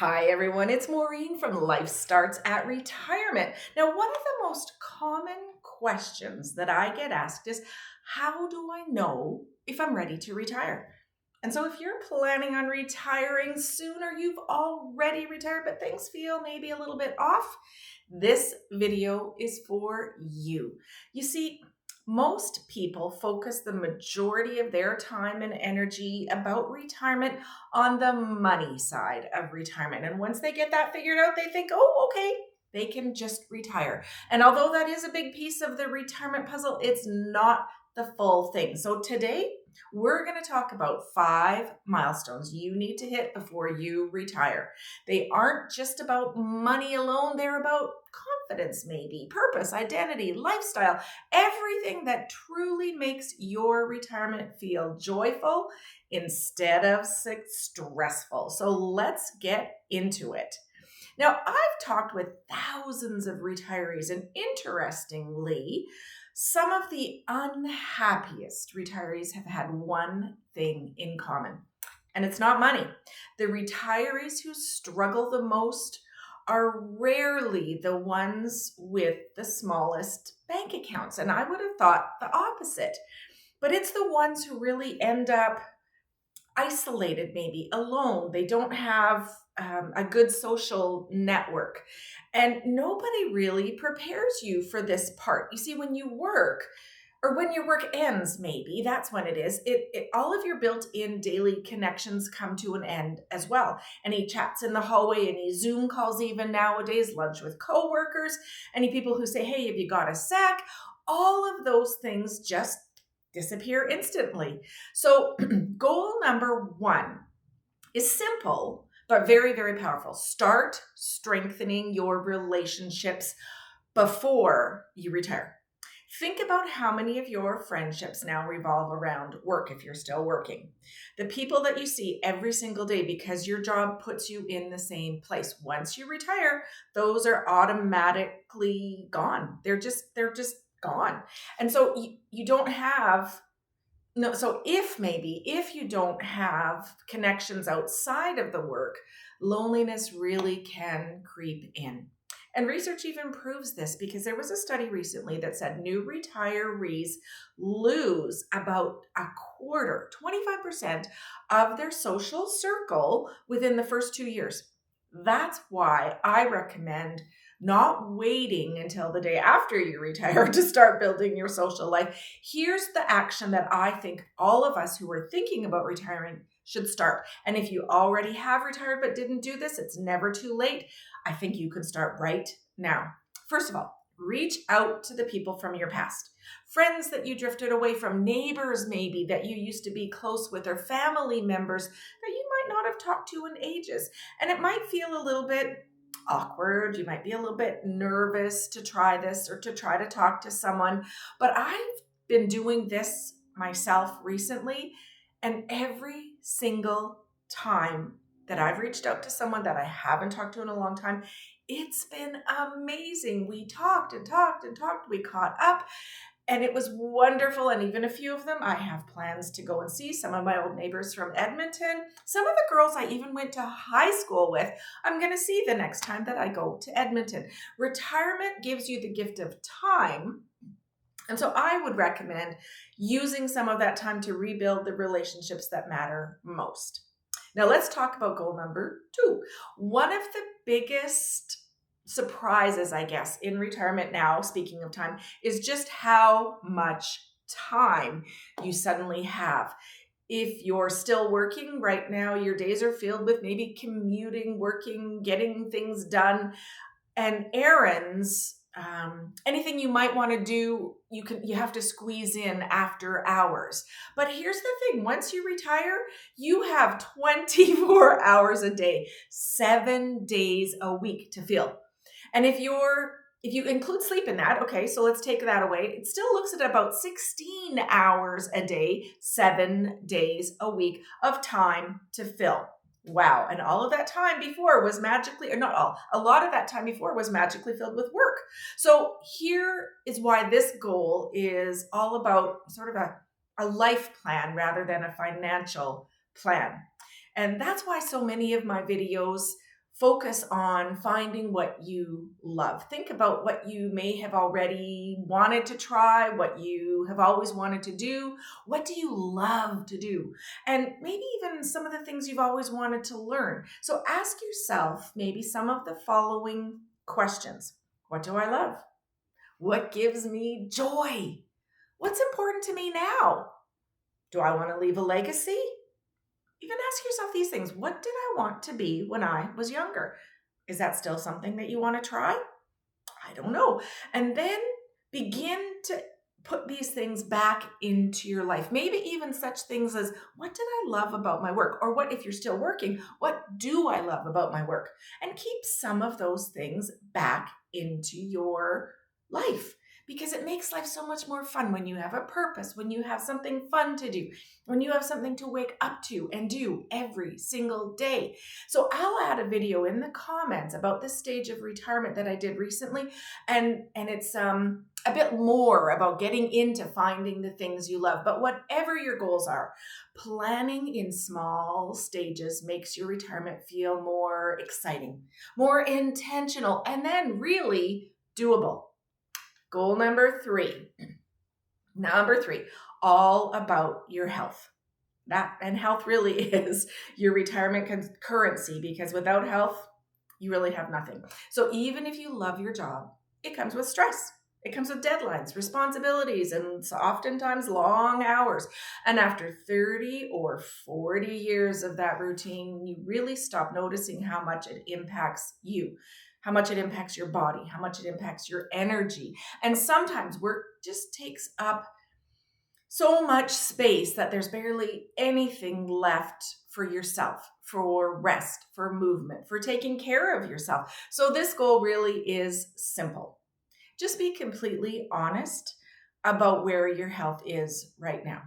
Hi, everyone. It's Maureen from Life Starts at Retirement. Now, one of the most common questions that I get asked is, how do I know if I'm ready to retire? And so, if you're planning on retiring soon or you've already retired, but things feel maybe a little bit off, this video is for you. You see, most people focus the majority of their time and energy about retirement on the money side of retirement. And once they get that figured out, they think, oh, okay, they can just retire. And although that is a big piece of the retirement puzzle, it's not the full thing. So today, we're going to talk about 5 milestones you need to hit before you retire. They aren't just about money alone, they're about confidence, maybe, purpose, identity, lifestyle, everything that truly makes your retirement feel joyful instead of stressful. So let's get into it. Now, I've talked with thousands of retirees, and interestingly, some of the unhappiest retirees have had one thing in common, and it's not money. The retirees who struggle the most are rarely the ones with the smallest bank accounts, and I would have thought the opposite. But it's the ones who really end up isolated, maybe alone. They don't have a good social network. And nobody really prepares you for this part. You see, when you work, or when your work ends, maybe that's when it is. All of your built-in daily connections come to an end as well. Any chats in the hallway, any Zoom calls, even nowadays, lunch with coworkers, any people who say, "Hey, have you got a sec?" All of those things just disappear instantly. So, goal number 1 is simple, but very, very powerful. Start strengthening your relationships before you retire. Think about how many of your friendships now revolve around work if you're still working. The people that you see every single day because your job puts you in the same place. Once you retire, those are automatically gone. They're just gone. And so you don't have no, so if you don't have connections outside of the work, loneliness really can creep in. And research even proves this because there was a study recently that said new retirees lose about a quarter, 25% of their social circle within the first 2 years. That's why I recommend not waiting until the day after you retire to start building your social life. Here's the action that I think all of us who are thinking about retiring should start. And if you already have retired but didn't do this, it's never too late. I think you can start right now. First of all, reach out to the people from your past. Friends that you drifted away from, neighbors maybe that you used to be close with, or family members that you might not have talked to in ages. And it might feel a little bit awkward. You might be a little bit nervous to try this or to try to talk to someone. But I've been doing this myself recently, and every single time that I've reached out to someone that I haven't talked to in a long time, it's been amazing. We talked and talked and talked. We caught up. And it was wonderful. And even a few of them, I have plans to go and see. Some of my old neighbors from Edmonton. Some of the girls I even went to high school with, I'm going to see the next time that I go to Edmonton. Retirement gives you the gift of time. And so I would recommend using some of that time to rebuild the relationships that matter most. Now let's talk about goal number 2. One of the biggest surprises, I guess, in retirement now, speaking of time, is just how much time you suddenly have. If you're still working right now, your days are filled with maybe commuting, working, getting things done, and errands. Anything you might want to do, you have to squeeze in after hours. But here's the thing: once you retire, you have 24 hours a day, 7 days a week to fill. And if you include sleep in that, okay, so let's take that away. It still looks at about 16 hours a day, 7 days a week of time to fill. Wow. And all of that time before was magically, or not all, a lot of that time before was magically filled with work. So here is why this goal is all about sort of a life plan rather than a financial plan. And that's why so many of my videos focus on finding what you love. Think about what you may have already wanted to try, what you have always wanted to do. What do you love to do? And maybe even some of the things you've always wanted to learn. So ask yourself maybe some of the following questions. What do I love? What gives me joy? What's important to me now? Do I want to leave a legacy? Even ask yourself these things. What did I want to be when I was younger? Is that still something that you want to try? I don't know. And then begin to put these things back into your life. Maybe even such things as, what did I love about my work? Or what, if you're still working, what do I love about my work? And keep some of those things back into your life, because it makes life so much more fun when you have a purpose, when you have something fun to do, when you have something to wake up to and do every single day. So I'll add a video in the comments about this stage of retirement that I did recently. And it's a bit more about getting into finding the things you love. But whatever your goals are, planning in small stages makes your retirement feel more exciting, more intentional, and then really doable. Goal number three, all about your health. And health really is your retirement currency, because without health, you really have nothing. So even if you love your job, it comes with stress. It comes with deadlines, responsibilities, and oftentimes long hours. And after 30 or 40 years of that routine, you really stop noticing how much it impacts you, how much it impacts your body, how much it impacts your energy. And sometimes work just takes up so much space that there's barely anything left for yourself, for rest, for movement, for taking care of yourself. So this goal really is simple. Just be completely honest about where your health is right now.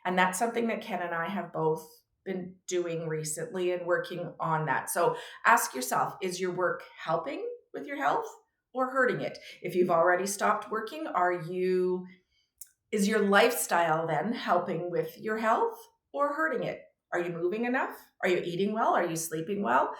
And that's something that Ken and I have both been doing recently and working on that. So ask yourself, is your work helping with your health or hurting it? If you've already stopped working, is your lifestyle then helping with your health or hurting it? Are you moving enough? Are you eating well? Are you sleeping well?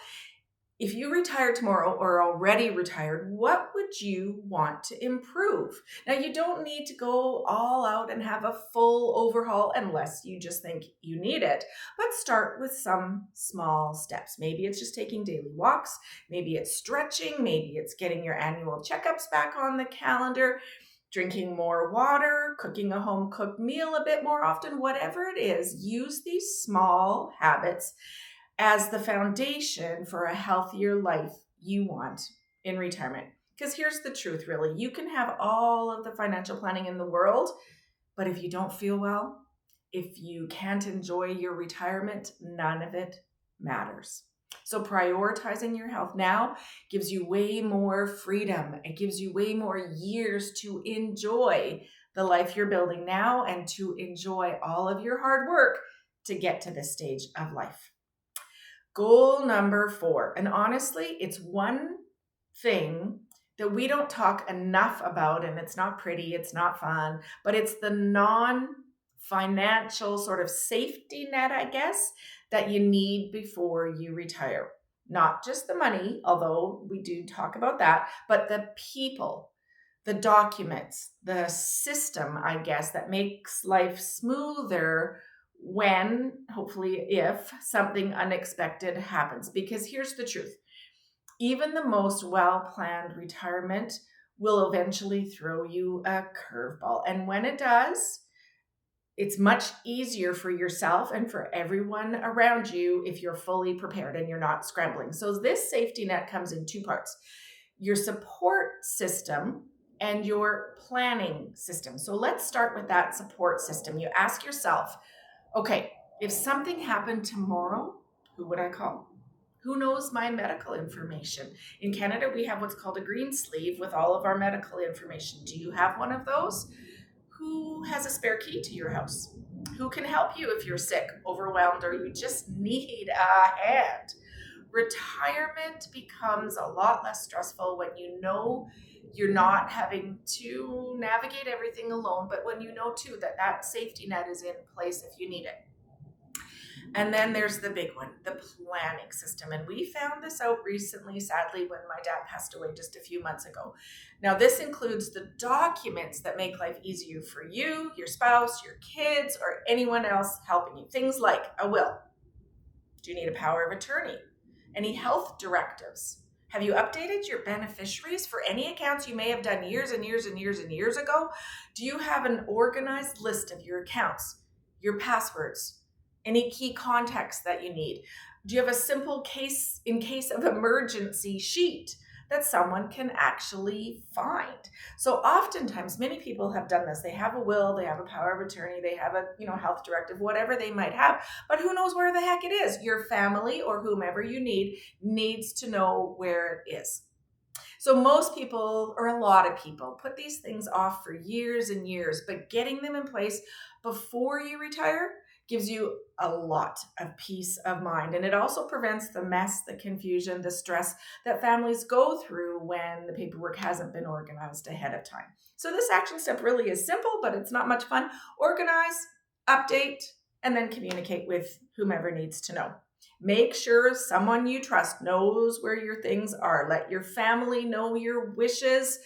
If you retire tomorrow or already retired, what would you want to improve? Now, you don't need to go all out and have a full overhaul unless you just think you need it. But start with some small steps. Maybe it's just taking daily walks. Maybe it's stretching. Maybe it's getting your annual checkups back on the calendar, drinking more water, cooking a home-cooked meal a bit more often. Whatever it is, use these small habits as the foundation for a healthier life you want in retirement. Because here's the truth, really. You can have all of the financial planning in the world, but if you don't feel well, if you can't enjoy your retirement, none of it matters. So prioritizing your health now gives you way more freedom. It gives you way more years to enjoy the life you're building now and to enjoy all of your hard work to get to this stage of life. Goal number 4, and honestly, it's one thing that we don't talk enough about, and it's not pretty, it's not fun, but it's the non-financial sort of safety net, I guess, that you need before you retire. Not just the money, although we do talk about that, but the people, the documents, the system, I guess, that makes life smoother when, hopefully, if something unexpected happens. Because here's the truth. Even the most well-planned retirement will eventually throw you a curveball. And when it does, it's much easier for yourself and for everyone around you if you're fully prepared and you're not scrambling. So this safety net comes in 2 parts: your support system and your planning system. So let's start with that support system. You ask yourself, okay, if something happened tomorrow, who would I call? Who knows my medical information? In Canada, we have what's called a green sleeve with all of our medical information. Do you have one of those? Who has a spare key to your house? Who can help you if you're sick, overwhelmed, or you just need a hand? Retirement becomes a lot less stressful when you know you're not having to navigate everything alone, but when you know too that that safety net is in place if you need it. And then there's the big one, the planning system. And we found this out recently, sadly, when my dad passed away just a few months ago. Now, this includes the documents that make life easier for you, your spouse, your kids, or anyone else helping you. Things like a will. Do you need a power of attorney? Any health directives? Have you updated your beneficiaries for any accounts you may have done years and years and years and years ago? Do you have an organized list of your accounts, your passwords, any key contacts that you need? Do you have a simple case in case of emergency sheet that someone can actually find? So oftentimes, many people have done this. They have a will, they have a power of attorney, they have a health directive, whatever they might have, but who knows where the heck it is? Your family or whomever you need needs to know where it is. So most people, or a lot of people, put these things off for years and years, but getting them in place before you retire gives you a lot of peace of mind. And it also prevents the mess, the confusion, the stress that families go through when the paperwork hasn't been organized ahead of time. So this action step really is simple, but it's not much fun. Organize, update, and then communicate with whomever needs to know. Make sure someone you trust knows where your things are. Let your family know your wishes,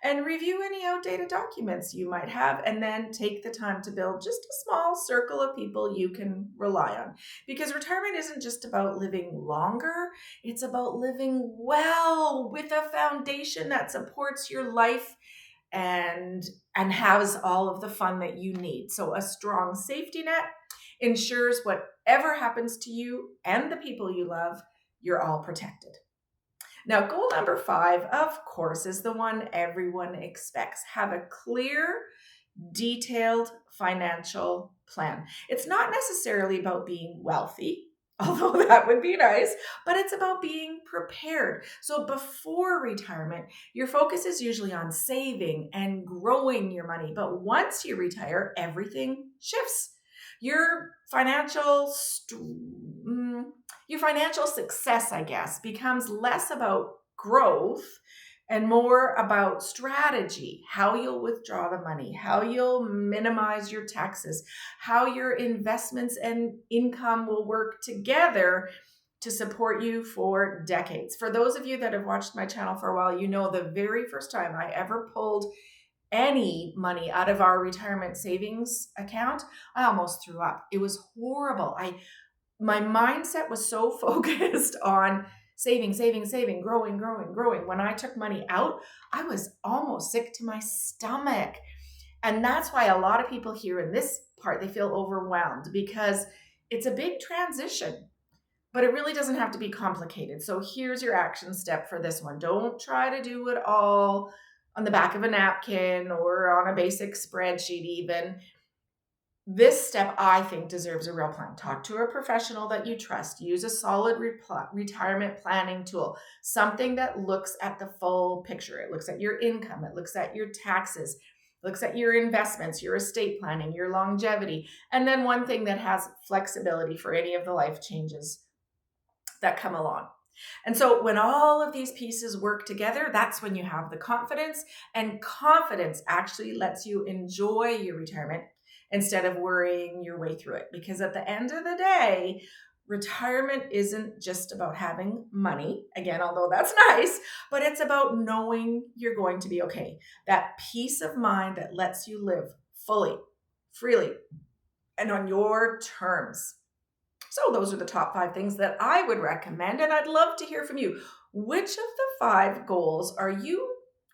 and review any outdated documents you might have, and then take the time to build just a small circle of people you can rely on. Because retirement isn't just about living longer, it's about living well with a foundation that supports your life and has all of the fun that you need. So a strong safety net ensures whatever happens to you and the people you love, you're all protected. Now, goal number 5, of course, is the one everyone expects. Have a clear, detailed financial plan. It's not necessarily about being wealthy, although that would be nice, but it's about being prepared. So before retirement, your focus is usually on saving and growing your money. But once you retire, everything shifts. Your financial success, I guess, becomes less about growth and more about strategy, how you'll withdraw the money, how you'll minimize your taxes, how your investments and income will work together to support you for decades. For those of you that have watched my channel for a while, you know the very first time I ever pulled any money out of our retirement savings account, I almost threw up. It was horrible. My mindset was so focused on saving, growing. When I took money out, I was almost sick to my stomach. And that's why a lot of people here in this part, they feel overwhelmed because it's a big transition, but it really doesn't have to be complicated. So here's your action step for this one. Don't try to do it all on the back of a napkin or on a basic spreadsheet even. This step, I think, deserves a real plan. Talk to a professional that you trust. Use a solid retirement planning tool, something that looks at the full picture. It looks at your income. It looks at your taxes. It looks at your investments, your estate planning, your longevity, and then one thing that has flexibility for any of the life changes that come along. And so when all of these pieces work together, that's when you have the confidence, and confidence actually lets you enjoy your retirement instead of worrying your way through it. Because at the end of the day, retirement isn't just about having money, again, although that's nice, but it's about knowing you're going to be okay. That peace of mind that lets you live fully, freely, and on your terms. So those are the top 5 things that I would recommend, and I'd love to hear from you. Which of the 5 goals are you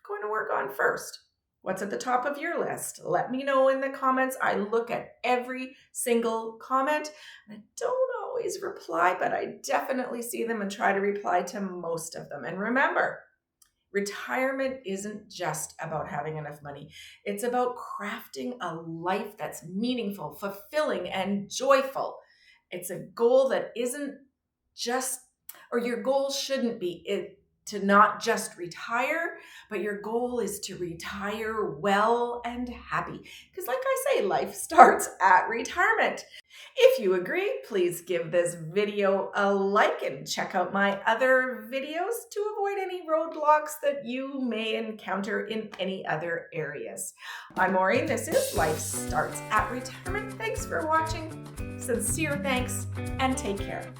going to work on first? What's at the top of your list? Let me know in the comments. I look at every single comment. I don't always reply, but I definitely see them and try to reply to most of them. And remember, retirement isn't just about having enough money. It's about crafting a life that's meaningful, fulfilling, and joyful. It's a goal that isn't just, or your goal shouldn't be to not just retire, but your goal is to retire well and happy. Because like I say, life starts at retirement. If you agree, please give this video a like and check out my other videos to avoid any roadblocks that you may encounter in any other areas. I'm Maureen. This is Life Starts at Retirement. Thanks for watching. Sincere thanks and take care.